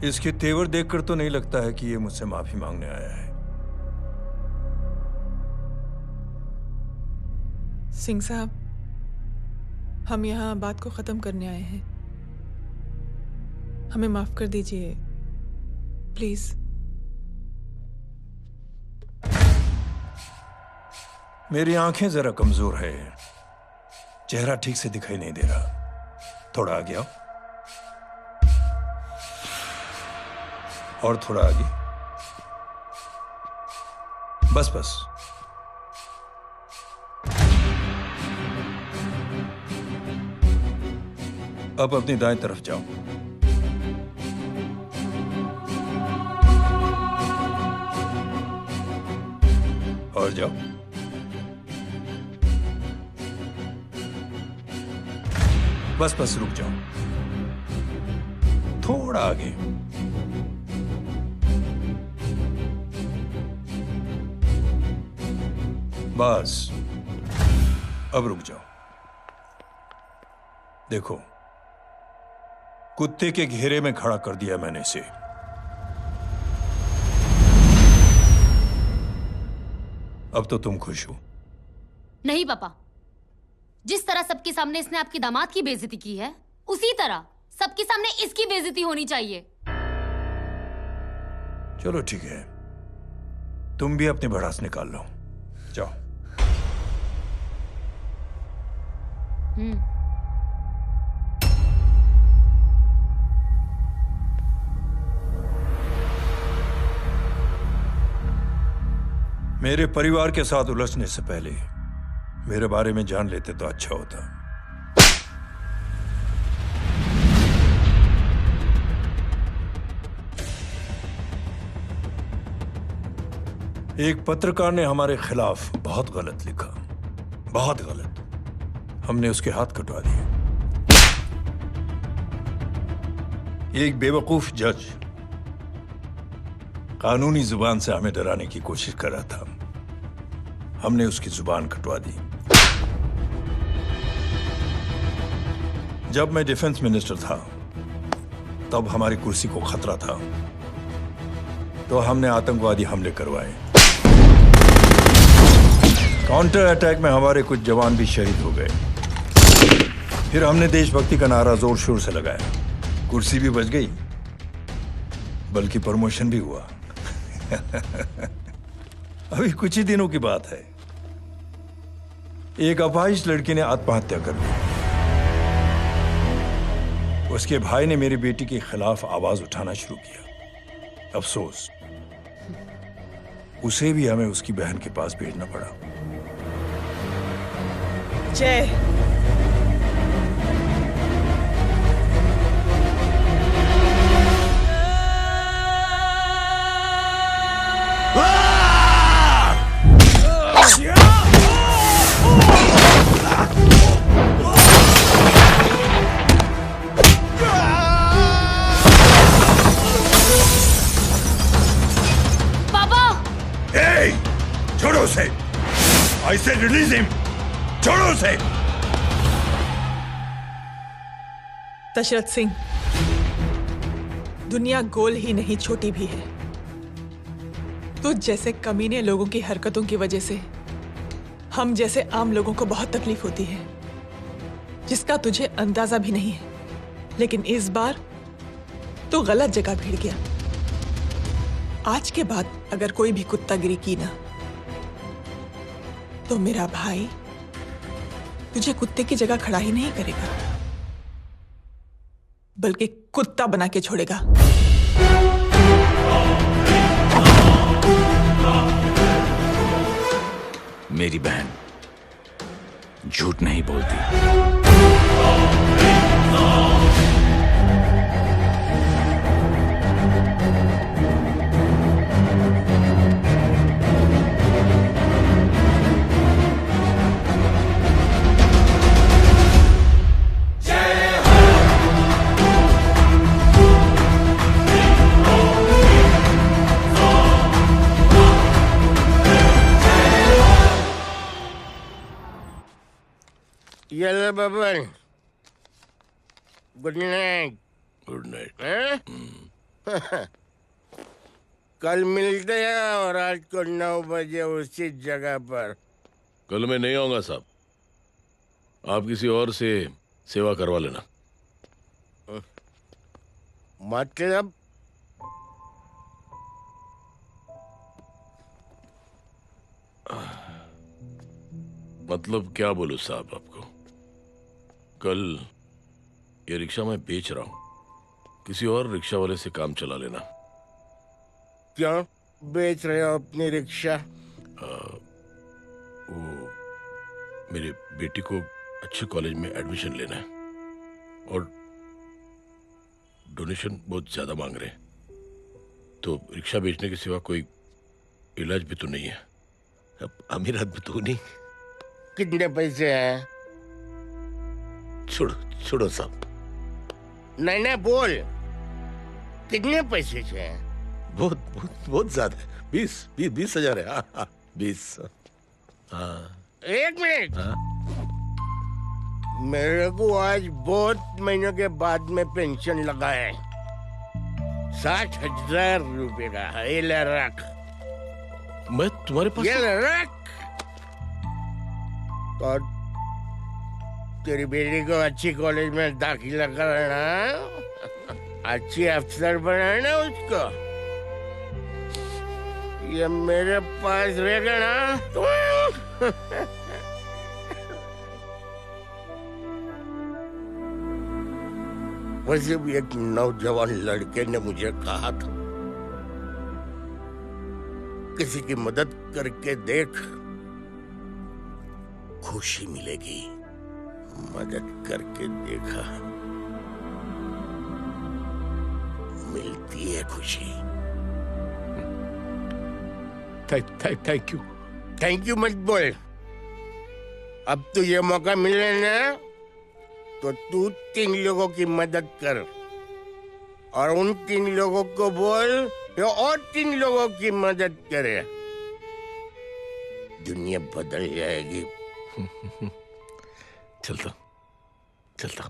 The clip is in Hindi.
इसके तेवर देखकर तो नहीं लगता है कि ये मुझसे माफी मांगने आया है। सिंह साहब, हम यहाँ बात को खत्म करने आए हैं। हमें माफ कर दीजिए प्लीज। मेरी आंखें जरा कमजोर है, चेहरा ठीक से दिखाई नहीं दे रहा। थोड़ा आगे आओ, और थोड़ा आगे। बस बस। अब अपनी दाएं तरफ जाओ। और जाओ। बस बस रुक जाओ, थोड़ा आगे। बस अब रुक जाओ। देखो, कुत्ते के घेरे में खड़ा कर दिया मैंने इसे। अब तो तुम खुश हो? नहीं पापा, जिस तरह सबके सामने इसने आपकी दामाद की बेइज्जती की है, उसी तरह सबके सामने इसकी बेइज्जती होनी चाहिए। चलो ठीक है, तुम भी अपनी भड़ास निकाल लो। जाओ। मेरे परिवार के साथ उलझने से पहले मेरे बारे में जान लेते तो अच्छा होता। एक पत्रकार ने हमारे खिलाफ बहुत गलत लिखा, बहुत गलत। हमने उसके हाथ कटवा दिए। एक बेवकूफ जज कानूनी जुबान से हमें डराने की कोशिश कर रहा था। हमने उसकी जुबान कटवा दी। जब मैं डिफेंस मिनिस्टर था, तब हमारी कुर्सी को खतरा था, तो हमने आतंकवादी हमले करवाए। काउंटर अटैक में हमारे कुछ जवान भी शहीद हो गए। फिर हमने देशभक्ति का नारा जोर शोर से लगाया। कुर्सी भी बच गई, बल्कि प्रमोशन भी हुआ। अभी कुछ ही दिनों की बात है, एक अपाहिज लड़की ने आत्महत्या कर ली। उसके भाई ने मेरी बेटी के खिलाफ आवाज उठाना शुरू किया। अफसोस, उसे भी हमें उसकी बहन के पास भेजना पड़ा। जय। छोड़ो उसे! I said release him! छोड़ो उसे! दशरथ सिंह, दुनिया गोल ही नहीं छोटी भी है। तुझ जैसे कमीने लोगों की हरकतों की वजह से हम जैसे आम लोगों को बहुत तकलीफ होती है, जिसका तुझे अंदाजा भी नहीं है। लेकिन इस बार तू गलत जगह भिड़ गया। आज के बाद अगर कोई भी कुत्तागिरी की ना, तो मेरा भाई तुझे कुत्ते की जगह खड़ा ही नहीं करेगा, बल्कि कुत्ता बना के छोड़ेगा। मेरी बहन झूठ नहीं बोलती। Yellow bubble. Good night. Good night. Huh? कल मिलते हैं और रात को 9 बजे उसी जगह पर। कल मैं नहीं आऊंगा साहब, आप किसी और से सेवा करवा लेना। मतलब मतलब क्या बोलूं साहब आपको। कल ये रिक्शा मैं बेच रहा हूं, किसी और रिक्शा वाले से काम चला लेना। क्यों बेच रहे हो अपनी रिक्शा? वो मेरे बेटी को अच्छे कॉलेज में एडमिशन लेना है और डोनेशन बहुत ज्यादा मांग रहे हैं, तो रिक्शा बेचने के सिवा कोई इलाज भी तो नहीं है। अब अमीर आदमी तो नहीं। कितने पैसे हैं? छोड़ो छोड़ो साहब। नहीं नहीं बोल, कितने पैसे हैं? बहुत बहुत बहुत ज्यादा है। 20,000 है। हाँ 20। हाँ 1 मिनट। हाँ? मेरे को आज बहुत महीनों के बाद में पेंशन लगा है। 60,000 रुपए का। ये ले रख। मैं तुम्हारे पास ये ले रख। और तेरी बेटी को अच्छी कॉलेज में दाखिला कराना, अच्छी अफसर बनाना उसको। ये मेरे पास रहेगा ना तो वैसे भी एक नौजवान लड़के ने मुझे कहा था, किसी की मदद करके देख, खुशी मिलेगी। मदद करके देखा, मिलती है खुशी। Thank you. थैंक यू मत बोल। अब तो ये मौका मिले ना, तो तू 3 लोगों की मदद कर और उन 3 लोगों को बोल जो और 3 लोगों की मदद करे। दुनिया बदल जाएगी। चलता चलता।